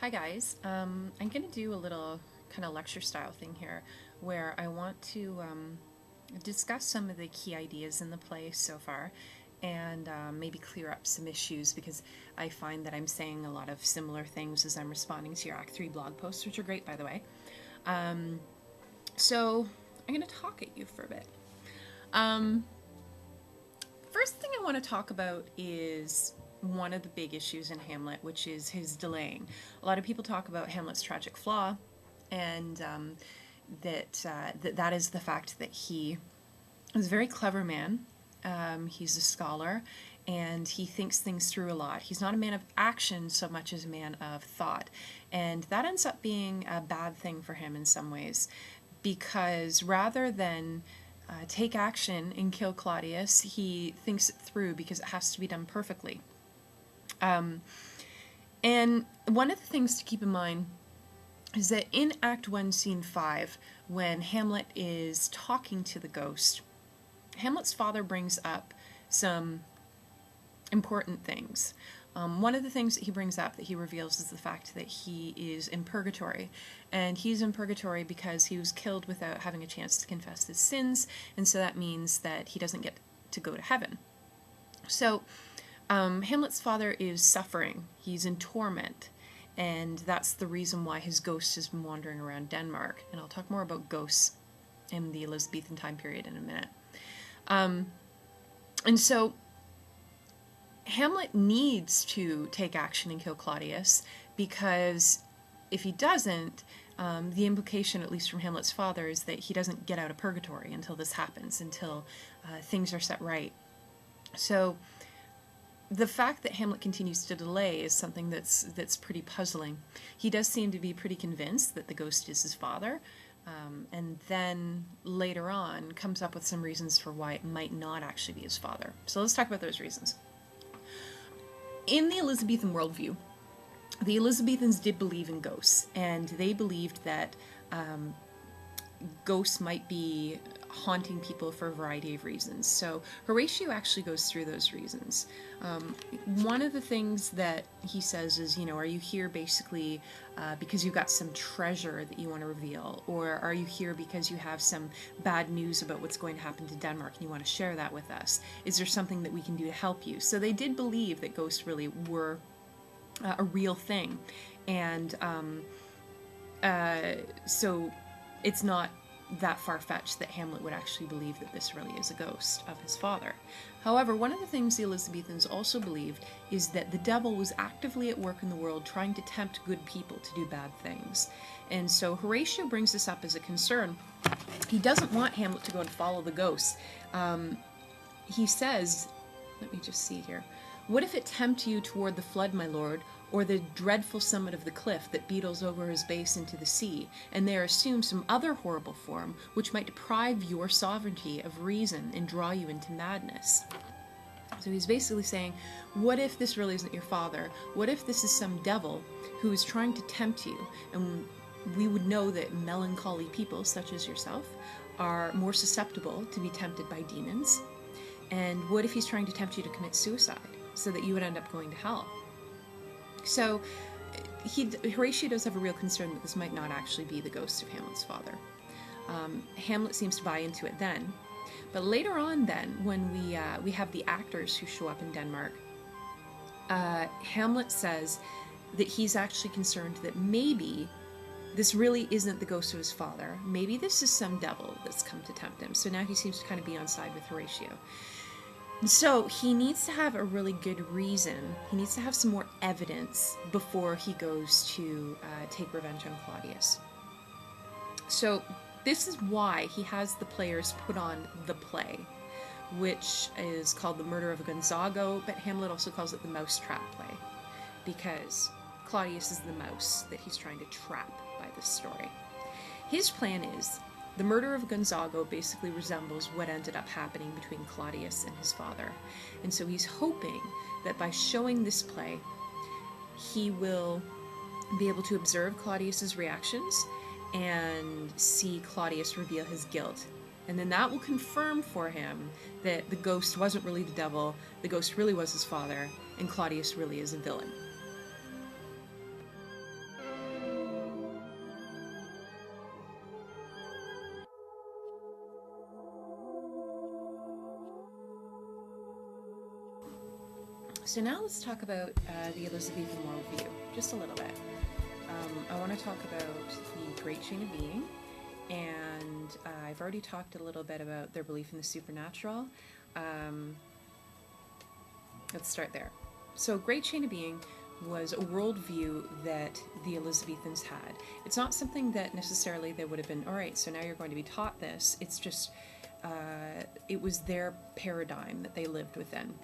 Hi guys, I'm going to do a little kind of lecture style thing here where I want to discuss some of the key ideas in the play so far and maybe clear up some issues because I find that I'm saying a lot of similar things as I'm responding to your Act 3 blog posts, which are great by the way. So I'm going to talk at you for a bit. First thing I want to talk about is one of the big issues in Hamlet, which is his delaying. A lot of people talk about Hamlet's tragic flaw, and that is the fact that he is a very clever man. He's a scholar, and he thinks things through a lot. He's not a man of action so much as a man of thought, and that ends up being a bad thing for him in some ways, because rather than take action and kill Claudius, he thinks it through because it has to be done perfectly. And one of the things to keep in mind is that in Act 1, Scene 5, when Hamlet is talking to the ghost, Hamlet's father brings up some important things. One of the things that he brings up, that he reveals, is the fact that he is in purgatory. And he's in purgatory because he was killed without having a chance to confess his sins, and so that means that he doesn't get to go to heaven. So Hamlet's father is suffering. He's in torment. And that's the reason why his ghost has been wandering around Denmark. And I'll talk more about ghosts in the Elizabethan time period in a minute. And so Hamlet needs to take action and kill Claudius, because if he doesn't, the implication, at least from Hamlet's father, is that he doesn't get out of purgatory until this happens, until things are set right. So the fact that Hamlet continues to delay is something that's pretty puzzling. He does seem to be pretty convinced that the ghost is his father, and then later on comes up with some reasons for why it might not actually be his father. So let's talk about those reasons. In the Elizabethan worldview, the Elizabethans did believe in ghosts, and they believed that ghosts might be haunting people for a variety of reasons. So Horatio actually goes through those reasons. One of the things that he says is, are you here basically because you've got some treasure that you want to reveal? Or are you here because you have some bad news about what's going to happen to Denmark and you want to share that with us? Is there something that we can do to help you? So they did believe that ghosts really were a real thing. And so it's not that far-fetched that Hamlet would actually believe that this really is a ghost of his father. However, one of the things the Elizabethans also believed is that the devil was actively at work in the world trying to tempt good people to do bad things. And so Horatio brings this up as a concern. He doesn't want Hamlet to go and follow the ghosts. He says, let me just see here, "What if it tempt you toward the flood, my lord, or the dreadful summit of the cliff that beetles over his base into the sea, and there assume some other horrible form which might deprive your sovereignty of reason and draw you into madness?" So he's basically saying, what if this really isn't your father? What if this is some devil who is trying to tempt you? And we would know that melancholy people, such as yourself, are more susceptible to be tempted by demons. And what if he's trying to tempt you to commit suicide so that you would end up going to hell? So Horatio does have a real concern that this might not actually be the ghost of Hamlet's father. Hamlet seems to buy into it then. But later on then, when we have the actors who show up in Denmark, Hamlet says that he's actually concerned that maybe this really isn't the ghost of his father. Maybe this is some devil that's come to tempt him. So now he seems to kind of be on side with Horatio. So he needs to have a really good reason. He needs to have some more evidence before he goes to take revenge on Claudius. So this is why he has the players put on the play, which is called The Murder of Gonzago, but Hamlet also calls it the Mousetrap play, because Claudius is the mouse that he's trying to trap by this story. His plan is, the murder of Gonzago basically resembles what ended up happening between Claudius and his father. And so he's hoping that by showing this play, he will be able to observe Claudius's reactions and see Claudius reveal his guilt. And then that will confirm for him that the ghost wasn't really the devil, the ghost really was his father, and Claudius really is a villain. So now let's talk about the Elizabethan worldview, just a little bit. I want to talk about the Great Chain of Being, and I've already talked a little bit about their belief in the supernatural. Let's start there. So Great Chain of Being was a worldview that the Elizabethans had. It's not something that necessarily they would have been, all right, so now you're going to be taught this. It's just, it was their paradigm that they lived within.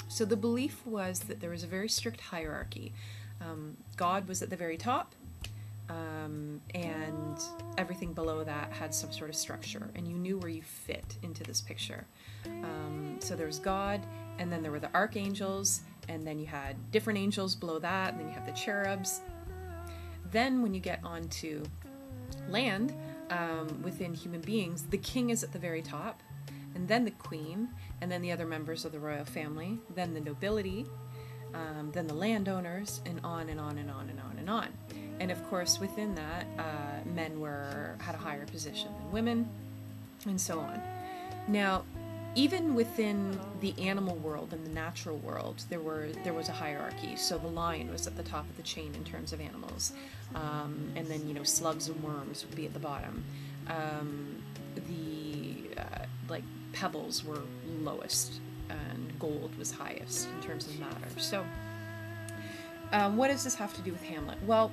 So the belief was that there was a very strict hierarchy. God was at the very top, and everything below that had some sort of structure, and you knew where you fit into this picture. So there was God, and then there were the archangels, and then you had different angels below that, and then you have the cherubs. Then when you get onto land, within human beings, the king is at the very top, and then the queen, and then the other members of the royal family, then the nobility, then the landowners, and on and on and on and on and on. And of course, within that, men had a higher position than women, and so on. Now, even within the animal world and the natural world, there was a hierarchy. So the lion was at the top of the chain in terms of animals, and then slugs and worms would be at the bottom. Like pebbles were lowest, and gold was highest in terms of matter. So, what does this have to do with Hamlet? Well,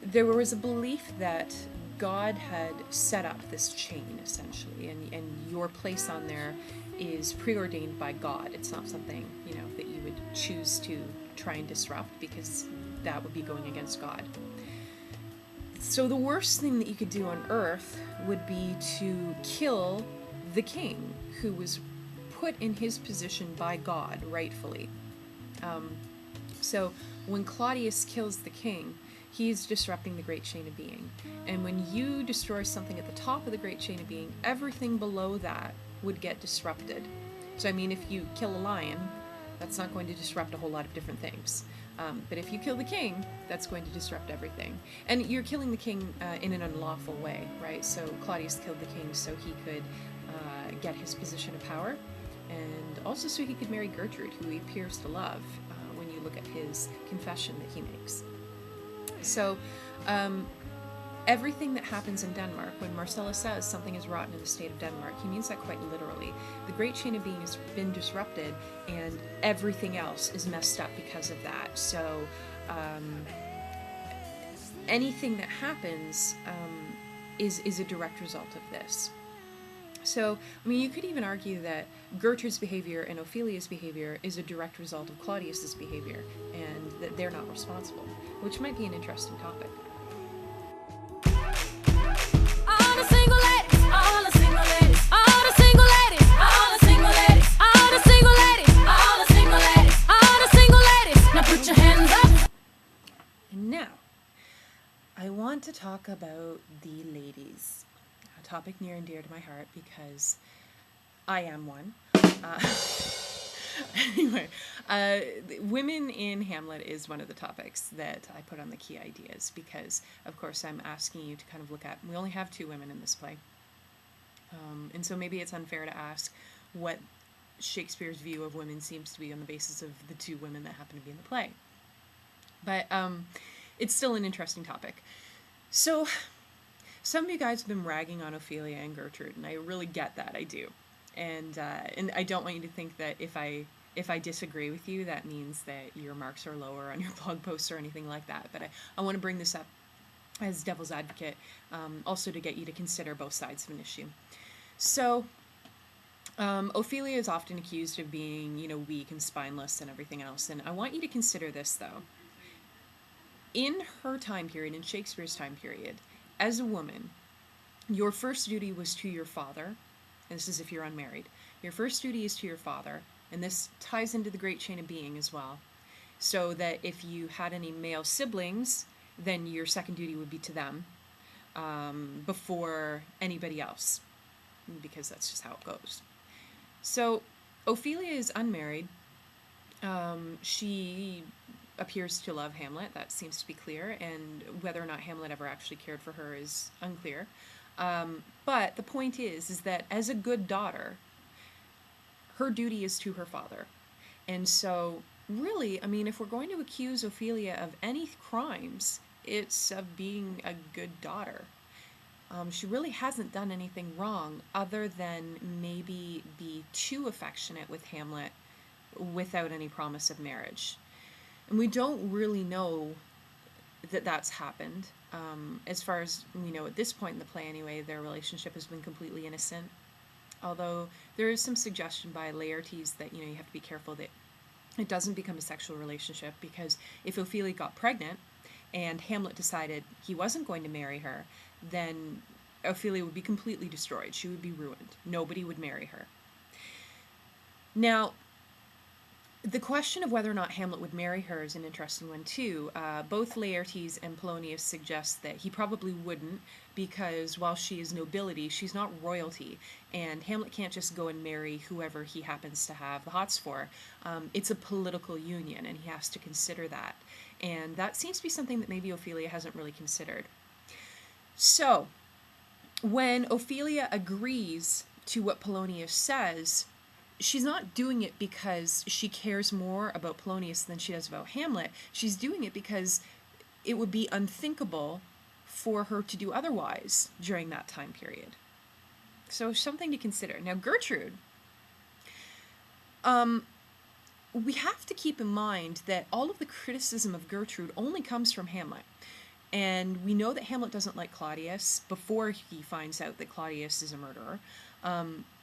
there was a belief that God had set up this chain, essentially, and your place on there is preordained by God. It's not something, that you would choose to try and disrupt, because that would be going against God. So the worst thing that you could do on Earth would be to kill the king, who was put in his position by God, rightfully. So when Claudius kills the king, he's disrupting the Great Chain of Being. And when you destroy something at the top of the Great Chain of Being, everything below that would get disrupted. So, if you kill a lion, that's not going to disrupt a whole lot of different things. But if you kill the king, that's going to disrupt everything. And you're killing the king in an unlawful way, right? So Claudius killed the king so he could get his position of power, and also so he could marry Gertrude, who he appears to love when you look at his confession that he makes. So, everything that happens in Denmark, when Marcellus says something is rotten in the state of Denmark, he means that quite literally. The Great Chain of Being has been disrupted, and everything else is messed up because of that. So, anything that happens is a direct result of this. So, you could even argue that Gertrude's behavior and Ophelia's behavior is a direct result of Claudius's behavior, and that they're not responsible, which might be an interesting topic. All the single ladies, all the single ladies, all the single ladies, all the single ladies, all the single ladies, all the single ladies, all the single ladies. Now put your hands up. And now, I want to talk about the ladies. A topic near and dear to my heart, because I am one. Anyway, women in Hamlet is one of the topics that I put on the key ideas, because, of course, I'm asking you to kind of look at, we only have 2 women in this play. And so maybe it's unfair to ask what Shakespeare's view of women seems to be on the basis of the 2 women that happen to be in the play. But it's still an interesting topic. So, some of you guys have been ragging on Ophelia and Gertrude, and I really get that, I do. And I don't want you to think that if I disagree with you, that means that your marks are lower on your blog posts or anything like that. But I want to bring this up as devil's advocate, also to get you to consider both sides of an issue. So, Ophelia is often accused of being, weak and spineless and everything else. And I want you to consider this, though. In her time period, in Shakespeare's time period, as a woman, your first duty was to your father. And this is if you're unmarried. Your first duty is to your father, and this ties into the Great Chain of Being as well. So that if you had any male siblings, then your second duty would be to them before anybody else, because that's just how it goes. So Ophelia is unmarried. She appears to love Hamlet. That seems to be clear, and whether or not Hamlet ever actually cared for her is unclear. But the point is that as a good daughter, her duty is to her father. And so, really, I mean, if we're going to accuse Ophelia of any crimes, it's of being a good daughter. She really hasn't done anything wrong other than maybe be too affectionate with Hamlet without any promise of marriage. And we don't really know that that's happened. As far as we know at this point in the play, anyway, their relationship has been completely innocent. Although there is some suggestion by Laertes that you have to be careful that it doesn't become a sexual relationship, because if Ophelia got pregnant and Hamlet decided he wasn't going to marry her, then Ophelia would be completely destroyed. She would be ruined. Nobody would marry her. Now, the question of whether or not Hamlet would marry her is an interesting one, too. Both Laertes and Polonius suggest that he probably wouldn't, because while she is nobility, she's not royalty, and Hamlet can't just go and marry whoever he happens to have the hots for. It's a political union, and he has to consider that. And that seems to be something that maybe Ophelia hasn't really considered. So, when Ophelia agrees to what Polonius says, she's not doing it because she cares more about Polonius than she does about Hamlet. She's doing it because it would be unthinkable for her to do otherwise during that time period. So something to consider. Now, Gertrude, we have to keep in mind that all of the criticism of Gertrude only comes from Hamlet. And we know that Hamlet doesn't like Claudius before he finds out that Claudius is a murderer.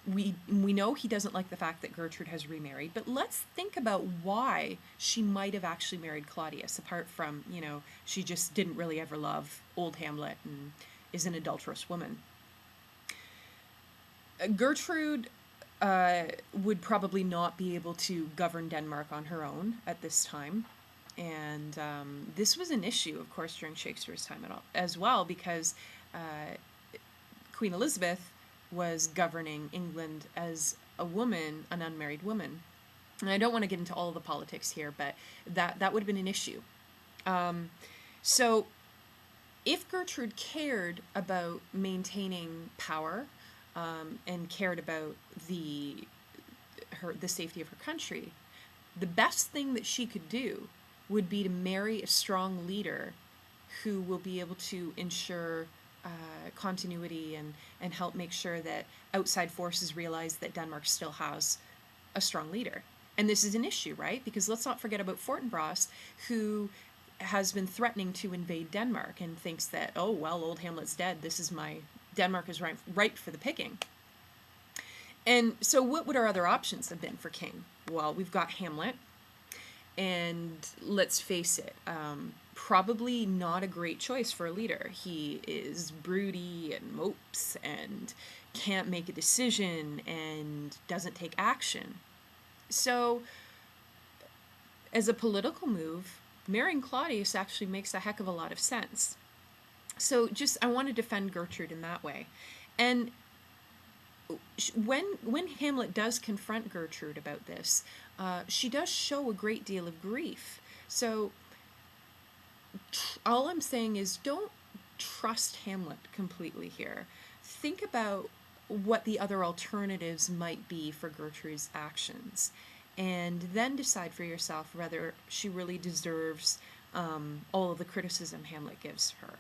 We know he doesn't like the fact that Gertrude has remarried, but let's think about why she might have actually married Claudius, apart from, she just didn't really ever love old Hamlet and is an adulterous woman. Gertrude would probably not be able to govern Denmark on her own at this time. And this was an issue, of course, during Shakespeare's time as well, because Queen Elizabeth was governing England as a woman, an unmarried woman. And I don't want to get into all of the politics here, but that would have been an issue. So if Gertrude cared about maintaining power and cared about the safety of her country, the best thing that she could do would be to marry a strong leader who will be able to ensure continuity and help make sure that outside forces realize that Denmark still has a strong leader. And this is an issue, right? Because let's not forget about Fortinbras, who has been threatening to invade Denmark and thinks that, oh, well, old Hamlet's dead. Denmark is ripe for the picking. And so what would our other options have been for king? Well, we've got Hamlet, and let's face it, probably not a great choice for a leader. He is broody and mopes and can't make a decision and doesn't take action. So, as a political move, marrying Claudius actually makes a heck of a lot of sense. So I want to defend Gertrude in that way. And when Hamlet does confront Gertrude about this, she does show a great deal of grief. So all I'm saying is, don't trust Hamlet completely here. Think about what the other alternatives might be for Gertrude's actions, and then decide for yourself whether she really deserves all of the criticism Hamlet gives her.